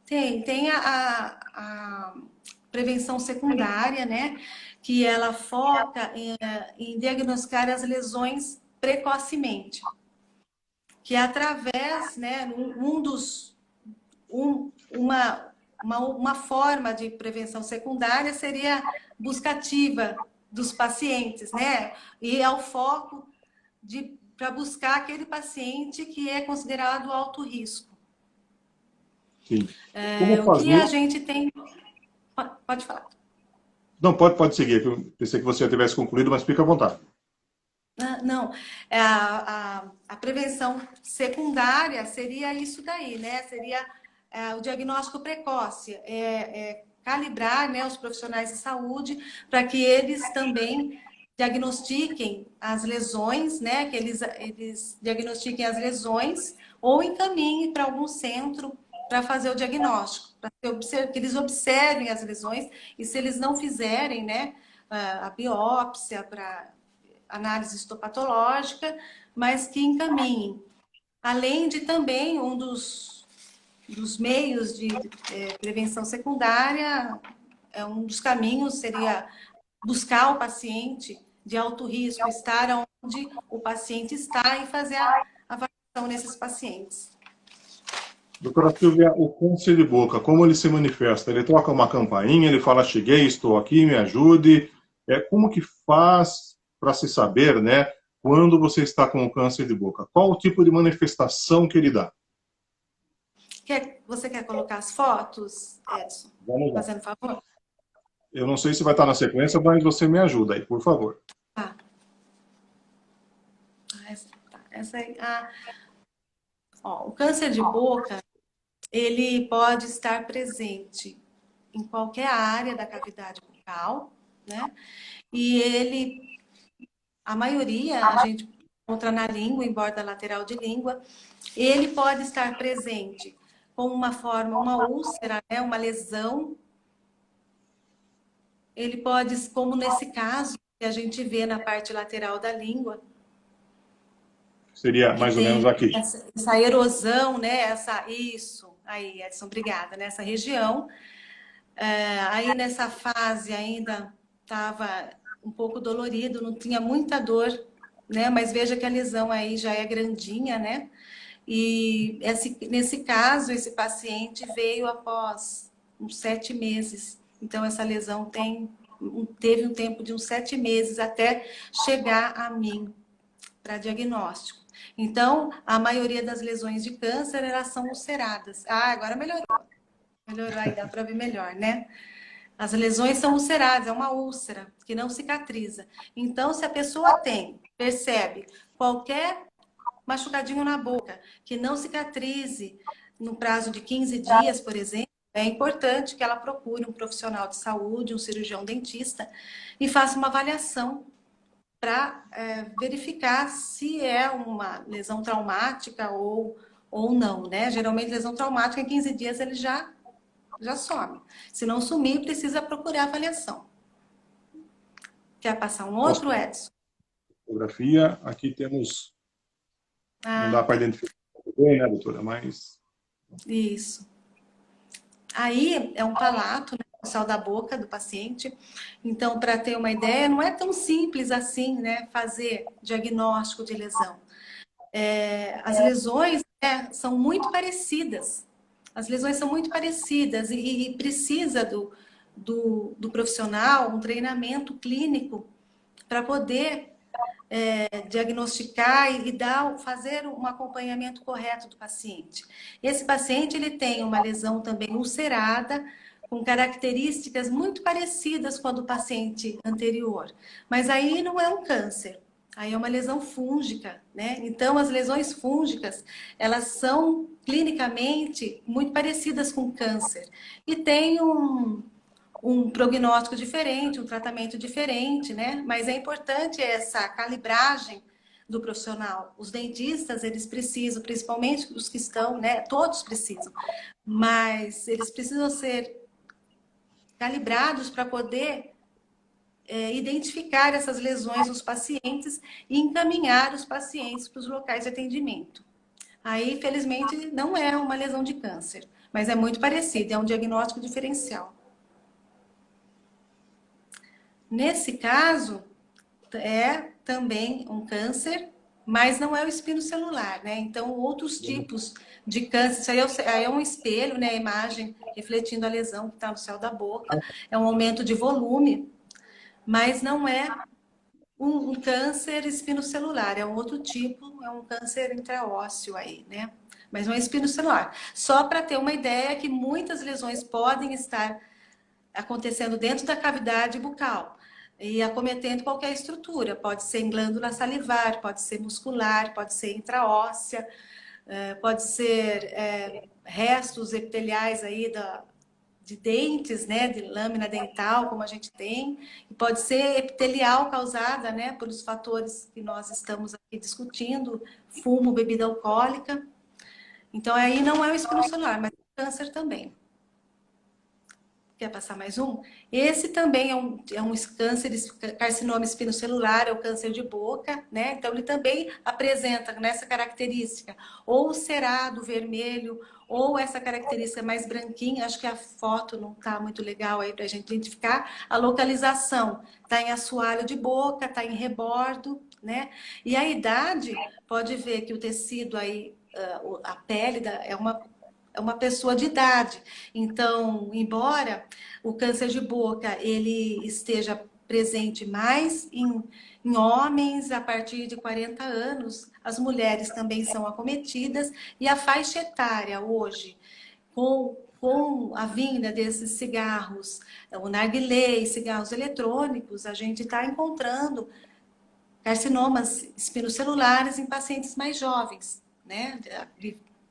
Tem a prevenção secundária, né? Que ela foca em diagnosticar as lesões precocemente. Que é através, né, uma forma de prevenção secundária seria buscativa dos pacientes, né? E ao foco para buscar aquele paciente que é considerado alto risco. Sim. Como O que fazer? a gente tem... Pode falar. Não, pode seguir. Eu pensei que você já tivesse concluído, mas fica à vontade. Não, a prevenção secundária seria isso daí, né? Seria o diagnóstico precoce, calibrar, né, os profissionais de saúde para que eles também diagnostiquem as lesões, né? Que eles diagnostiquem as lesões ou encaminhem para algum centro para fazer o diagnóstico, para que eles observem as lesões e se eles não fizerem, né, a biópsia para análise histopatológica, mas que encaminhem. Além de também um dos meios de prevenção secundária, um dos caminhos seria buscar o paciente de alto risco, estar onde o paciente está e fazer a avaliação nesses pacientes. Doutora Silvia, o câncer de boca, como ele se manifesta? Ele toca uma campainha, ele fala, cheguei, estou aqui, me ajude. Como que faz para se saber, né, quando você está com o câncer de boca? Qual o tipo de manifestação que ele dá? Você quer colocar as fotos, Edson? Vamos lá. Fazendo favor? Eu não sei se vai estar na sequência, mas você me ajuda aí, por favor. Tá. Essa aí. O câncer de boca, ele pode estar presente em qualquer área da cavidade bucal, né? E a maioria, a gente encontra na língua, em borda lateral de língua. Ele pode estar presente com uma úlcera, né? Uma lesão. Ele pode, como nesse caso, que a gente vê na parte lateral da língua, Seria que mais ou menos tem aqui. essa erosão, né? Isso, aí, Edson, obrigada, nessa região. Aí nessa fase ainda estava um pouco dolorido, não tinha muita dor, né? Mas veja que a lesão aí já é grandinha, né? E nesse caso, esse paciente veio após uns 7 meses. Então, essa lesão teve um tempo de uns 7 meses até chegar a mim para diagnóstico. Então, a maioria das lesões de câncer, elas são ulceradas. Agora melhorou. Melhorou aí, dá para ver melhor, né? As lesões são ulceradas, é uma úlcera que não cicatriza. Então, se a pessoa percebe qualquer machucadinho na boca que não cicatrize no prazo de 15 dias, por exemplo, é importante que ela procure um profissional de saúde, um cirurgião dentista, e faça uma avaliação para verificar se é uma lesão traumática ou não, né? Geralmente, lesão traumática, em 15 dias ele já já some. Se não sumir, precisa procurar avaliação. Quer passar um outro, Edson? Fotografia, aqui temos, não dá para identificar muito bem, né, doutora? Mas Isso. Aí é um palato, né, o céu da boca do paciente. Então, para ter uma ideia, não é tão simples assim, né, fazer diagnóstico de lesão. As lesões, né, são muito parecidas. As lesões são muito parecidas e precisa do profissional um treinamento clínico para poder diagnosticar e fazer um acompanhamento correto do paciente. Esse paciente ele tem uma lesão também ulcerada, com características muito parecidas com a do paciente anterior. Mas aí não é um câncer, aí é uma lesão fúngica, né? Então, as lesões fúngicas, elas são clinicamente muito parecidas com câncer. E tem um prognóstico diferente, um tratamento diferente, né? Mas é importante essa calibragem do profissional. Os dentistas, eles precisam, principalmente os que estão, né? Todos precisam, mas eles precisam ser calibrados para poder identificar essas lesões nos pacientes e encaminhar os pacientes para os locais de atendimento. Aí, infelizmente, não é uma lesão de câncer, mas é muito parecido, é um diagnóstico diferencial. Nesse caso, é também um câncer, mas não é o espinocelular, né? Então, outros tipos de câncer, isso aí é um espelho, né? A imagem refletindo a lesão que está no céu da boca, é um aumento de volume, mas não é um câncer espinocelular, é um outro tipo, é um câncer intraósseo aí, né? Mas não é espinocelular. Só para ter uma ideia que muitas lesões podem estar acontecendo dentro da cavidade bucal e acometendo qualquer estrutura. Pode ser em glândula salivar, pode ser muscular, pode ser intraóssea, pode ser restos epiteliais aí de dentes, né, de lâmina dental, como a gente tem, e pode ser epitelial causada, né, pelos fatores que nós estamos aqui discutindo, fumo, bebida alcoólica. Então, aí não é o espinocelular, mas é câncer também. Quer passar mais um? Esse também é um câncer, carcinoma espinocelular, é o câncer de boca, né? Então, ele também apresenta nessa característica ou cerado, vermelho, ou essa característica mais branquinha. Acho que a foto não está muito legal aí para a gente identificar. A localização está em assoalho de boca, está em rebordo, né? E a idade, pode ver que o tecido aí, a pele é uma pessoa de idade. Então, embora o câncer de boca ele esteja presente mais em homens a partir de 40 anos, as mulheres também são acometidas e a faixa etária hoje, com a vinda desses cigarros, o narguilé, cigarros eletrônicos, a gente está encontrando carcinomas espinocelulares em pacientes mais jovens, né?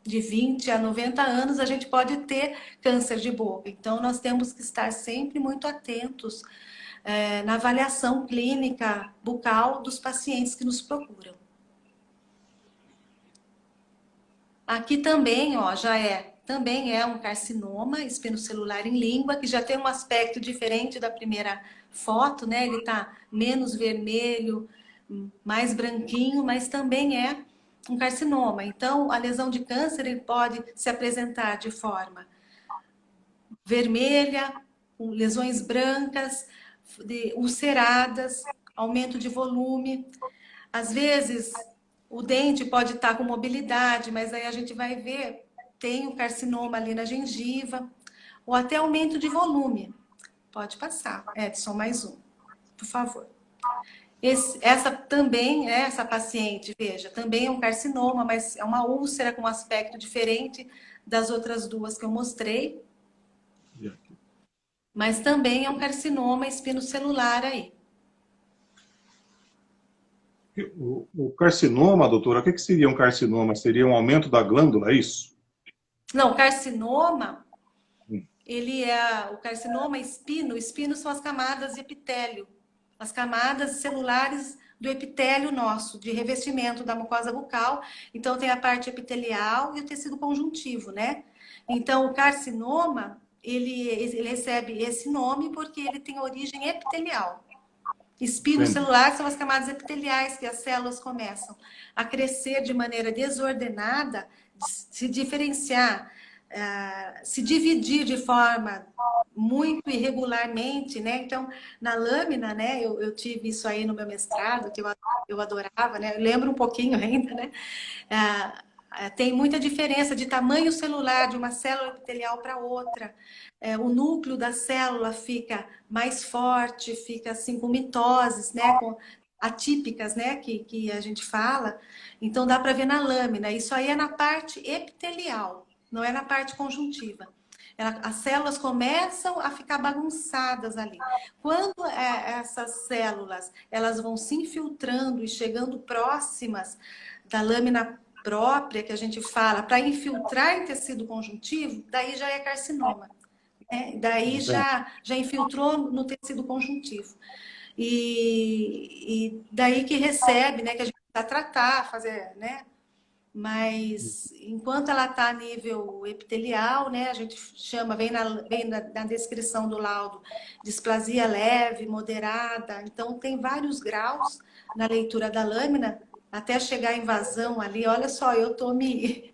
De 20 a 90 anos, a gente pode ter câncer de boca. Então, nós temos que estar sempre muito atentos na avaliação clínica bucal dos pacientes que nos procuram. Aqui também, ó, também é um carcinoma espinocelular em língua, que já tem um aspecto diferente da primeira foto, né? Ele está menos vermelho, mais branquinho, mas também é um carcinoma. Então, a lesão de câncer ele pode se apresentar de forma vermelha, com lesões brancas, ulceradas, aumento de volume. Às vezes, o dente pode estar com mobilidade, mas aí a gente vai ver, tem o carcinoma ali na gengiva, ou até aumento de volume. Pode passar, Edson, mais um, por favor. Essa também, essa paciente, veja, também é um carcinoma, mas é uma úlcera com um aspecto diferente das outras duas que eu mostrei. Mas também é um carcinoma espinocelular aí. O carcinoma, doutora, o que seria um carcinoma? Seria um aumento da glândula, é isso? Não, carcinoma, ele é o carcinoma espino são as camadas de epitélio. As camadas celulares do epitélio nosso, de revestimento da mucosa bucal. Então, tem a parte epitelial e o tecido conjuntivo, né? Então, o carcinoma, ele recebe esse nome porque ele tem origem epitelial. Espinos Entendi. celulares são as camadas epiteliais que as células começam a crescer de maneira desordenada, se diferenciar, se dividir de forma muito irregularmente, né? Então, na lâmina, né? Eu tive isso aí no meu mestrado, que eu adorava, né? Eu lembro um pouquinho ainda, né? Tem muita diferença de tamanho celular de uma célula epitelial para outra. O núcleo da célula fica mais forte, fica assim com mitoses, né? Atípicas, né? Que a gente fala. Então dá para ver na lâmina. Isso aí é na parte epitelial, não é na parte conjuntiva. As células começam a ficar bagunçadas ali. Quando essas células elas vão se infiltrando e chegando próximas da lâmina própria, que a gente fala, para infiltrar em tecido conjuntivo, daí já é carcinoma. Daí Entendi. já infiltrou no tecido conjuntivo. E daí que recebe, né, que a gente precisa tratar, fazer, né? Mas enquanto ela está a nível epitelial, né, a gente chama, vem na descrição do laudo, displasia leve, moderada. Então tem vários graus na leitura da lâmina até chegar à invasão ali. Olha só, eu estou me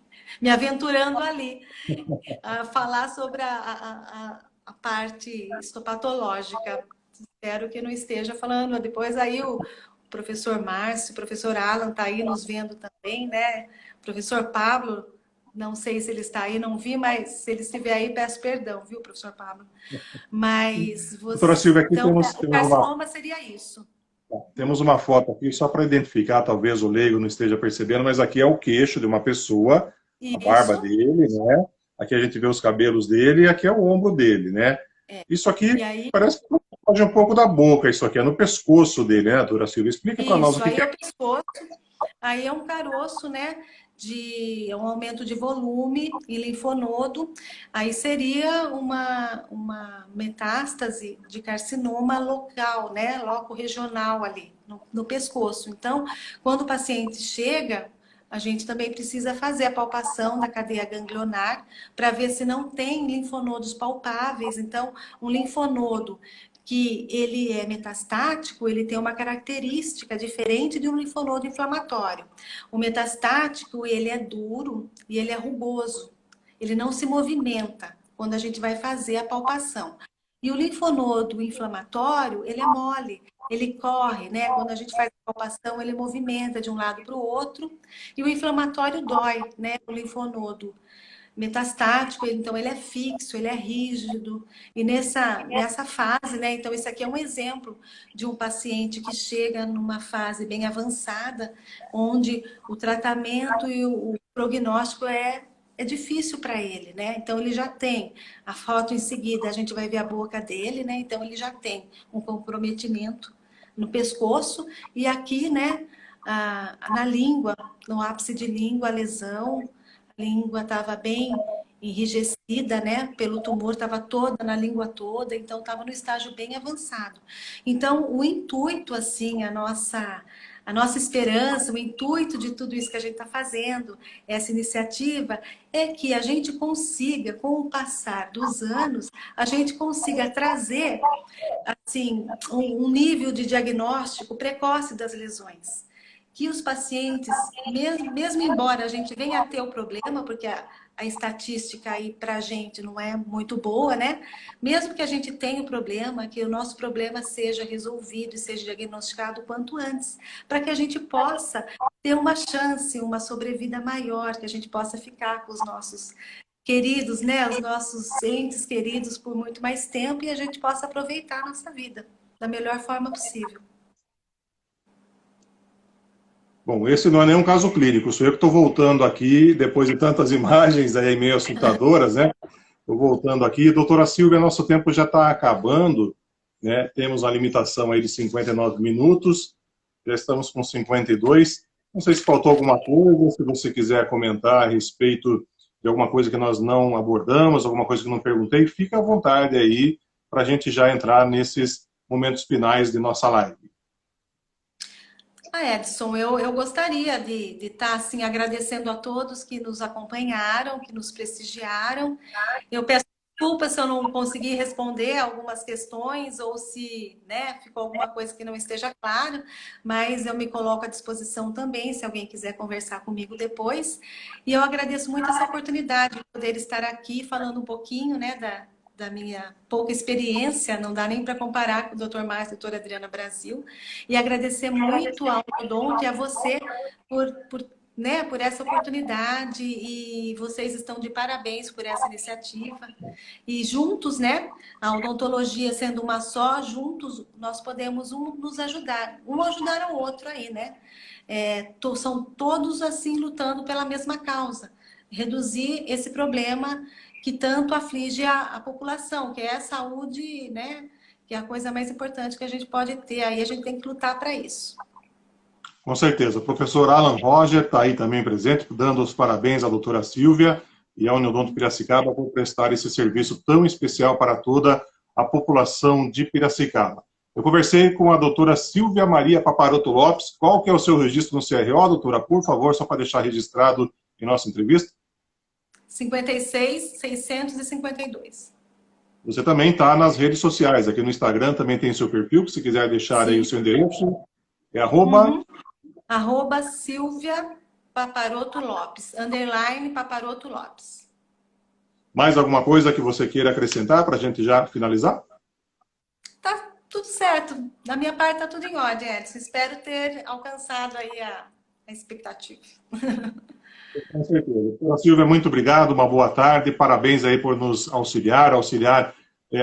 aventurando ali a falar sobre a parte histopatológica. Espero que não esteja falando. Depois aí o professor Márcio, o professor Alan está aí nos vendo também, né? O professor Pablo, não sei se ele está aí, não vi, mas se ele estiver aí, peço perdão, viu, professor Pablo? Mas Doutora Silvia, aqui então, temos, o temos uma, carcinoma seria isso. temos uma foto aqui, só para identificar, talvez o leigo não esteja percebendo, mas aqui é o queixo de uma pessoa, a barba Isso. dele, né? Aqui a gente vê os cabelos dele e aqui é o ombro dele, né? Isso aqui E aí, parece que pode um pouco da boca, isso aqui é no pescoço dele, né, doutora Silvia? Explica para nós o isso, que aí que é é. o pescoço. Aí é um caroço, né? É um aumento de volume e linfonodo. Aí seria uma metástase de carcinoma local, né? Loco regional ali, no pescoço. Então, quando o paciente chega, a gente também precisa fazer a palpação da cadeia ganglionar para ver se não tem linfonodos palpáveis. Então, um linfonodo que ele é metastático, ele tem uma característica diferente de um linfonodo inflamatório. O metastático, ele é duro e ele é rugoso. Ele não se movimenta quando a gente vai fazer a palpação. E o linfonodo inflamatório, ele é mole, ele corre, né? Quando a gente faz a palpação, ele movimenta de um lado para o outro. E o inflamatório dói, né? O linfonodo metastático, então ele é fixo, ele é rígido. E nessa fase, né? Então, esse aqui é um exemplo de um paciente que chega numa fase bem avançada, onde o tratamento e o prognóstico é difícil para ele, né? Então, ele já tem a foto em seguida, a gente vai ver a boca dele, né? Então, ele já tem um comprometimento no pescoço e aqui, né? Na língua, no ápice de língua, a lesão, língua estava bem enrijecida, né? Pelo tumor, estava toda na língua toda, então estava no estágio bem avançado. Então, o intuito, assim, a nossa esperança, o intuito de tudo isso que a gente está fazendo, essa iniciativa, é que a gente consiga, com o passar dos anos, a gente consiga trazer, assim, um nível de diagnóstico precoce das lesões que os pacientes, mesmo embora a gente venha a ter o problema, porque a estatística aí para a gente não é muito boa, né? Mesmo que a gente tenha o problema, que o nosso problema seja resolvido e seja diagnosticado o quanto antes, para que a gente possa ter uma chance, uma sobrevida maior, que a gente possa ficar com os nossos queridos, né? Os nossos entes queridos por muito mais tempo e a gente possa aproveitar a nossa vida da melhor forma possível. Bom, esse não é nenhum caso clínico, sou eu que estou voltando aqui, depois de tantas imagens aí meio assustadoras, né? Estou voltando aqui. Doutora Silvia, nosso tempo já está acabando, né? Temos a limitação aí de 59 minutos, já estamos com 52. Não sei se faltou alguma coisa, se você quiser comentar a respeito de alguma coisa que nós não abordamos, alguma coisa que não perguntei, fica à vontade aí para a gente já entrar nesses momentos finais de nossa live. Edson, eu gostaria de estar assim, agradecendo a todos que nos acompanharam, que nos prestigiaram. Eu peço Desculpa se eu não consegui responder algumas questões ou se, né, ficou alguma coisa que não esteja claro, mas eu me coloco à disposição também, se alguém quiser conversar comigo depois. E eu agradeço muito essa oportunidade de poder estar aqui falando um pouquinho, né, da minha pouca experiência, não dá nem para comparar com o Dr. Márcio e a doutora Adriana Brasil. E agradecer muito ao Odonto e a você por essa oportunidade, e vocês estão de parabéns por essa iniciativa. E juntos, né, a odontologia sendo uma só, juntos nós podemos nos ajudar, um ajudar ao outro aí, né? São todos assim lutando pela mesma causa, reduzir esse problema que tanto aflige a população, que é a saúde, né? Que é a coisa mais importante que a gente pode ter, aí a gente tem que lutar para isso. Com certeza. O professor Alan Roger está aí também presente, dando os parabéns à doutora Silvia e ao Uniodonto Piracicaba por prestar esse serviço tão especial para toda a população de Piracicaba. Eu conversei com a doutora Silvia Maria Paparoto Lopes. Qual que é o seu registro no CRO, doutora? Por favor, só para deixar registrado em nossa entrevista. 56.652. Você também está nas redes sociais. Aqui no Instagram também tem seu perfil, se quiser deixar aí o seu endereço. É @ Silvia Paparoto Lopes, _ Paparoto Lopes. Mais alguma coisa que você queira acrescentar para a gente já finalizar? Tá tudo certo. Da minha parte tá tudo em ordem, Edson. Espero ter alcançado aí a expectativa. Com certeza. Doutora Silvia, muito obrigado, uma boa tarde. Parabéns aí por nos auxiliar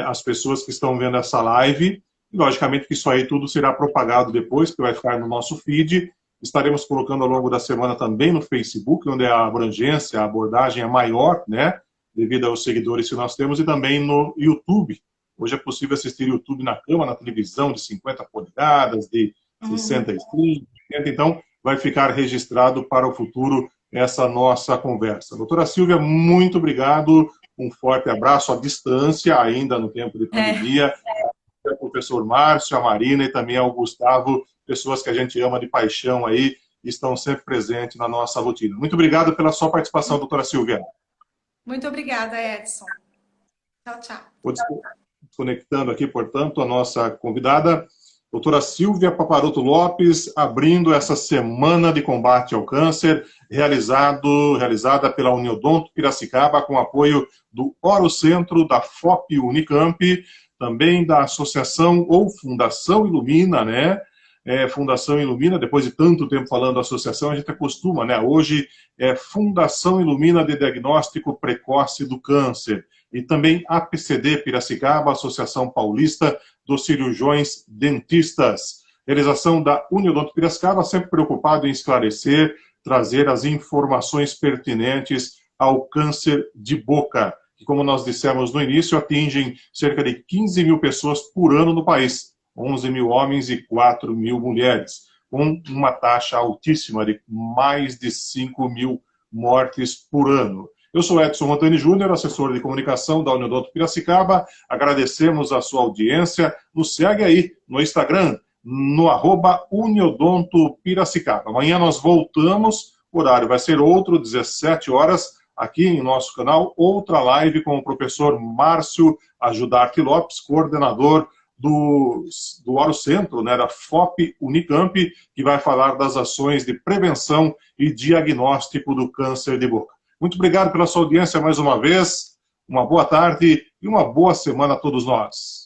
as pessoas que estão vendo essa live. E, logicamente, que isso aí tudo será propagado depois, que vai ficar no nosso feed. Estaremos colocando ao longo da semana também no Facebook, onde a abrangência, a abordagem é maior, né? Devido aos seguidores que nós temos, e também no YouTube. Hoje é possível assistir YouTube na cama, na televisão de 50 polegadas, de 65, 80. Então, vai ficar registrado para o futuro essa nossa conversa. Doutora Silvia, muito obrigado. Um forte abraço à distância, ainda no tempo de pandemia. Ao professor Márcio, a Marina e também ao Gustavo, pessoas que a gente ama de paixão aí, estão sempre presentes na nossa rotina. Muito obrigado pela sua participação, doutora Silvia. Muito obrigada, Edson. Tchau, tchau. Vou desconectando aqui, portanto, a nossa convidada, doutora Silvia Paparoto Lopes, abrindo essa semana de combate ao câncer, realizada pela Uniodonto Piracicaba, com apoio do Orocentro, da FOP Unicamp, também da Associação ou Fundação Ilumina, né? Fundação Ilumina, depois de tanto tempo falando da associação, a gente acostuma, né? Hoje é Fundação Ilumina de Diagnóstico Precoce do Câncer. E também APCD Piracicaba, Associação Paulista dos Cirurgiões Dentistas. Realização da Uniodonto Piracicaba, sempre preocupado em esclarecer, trazer as informações pertinentes ao câncer de boca, que, como nós dissemos no início, atingem cerca de 15 mil pessoas por ano no país, 11 mil homens e 4 mil mulheres, com uma taxa altíssima de mais de 5 mil mortes por ano. Eu sou Edson Montani Júnior, assessor de comunicação da Uniodonto Piracicaba. Agradecemos a sua audiência. Nos segue aí no Instagram, no @Uniodonto Piracicaba. Amanhã nós voltamos, o horário vai ser outro, 17 horas, aqui em nosso canal, outra live com o professor Márcio Ajudarte Lopes, coordenador do Orocentro, né, da FOP Unicamp, que vai falar das ações de prevenção e diagnóstico do câncer de boca. Muito obrigado pela sua audiência mais uma vez, uma boa tarde e uma boa semana a todos nós.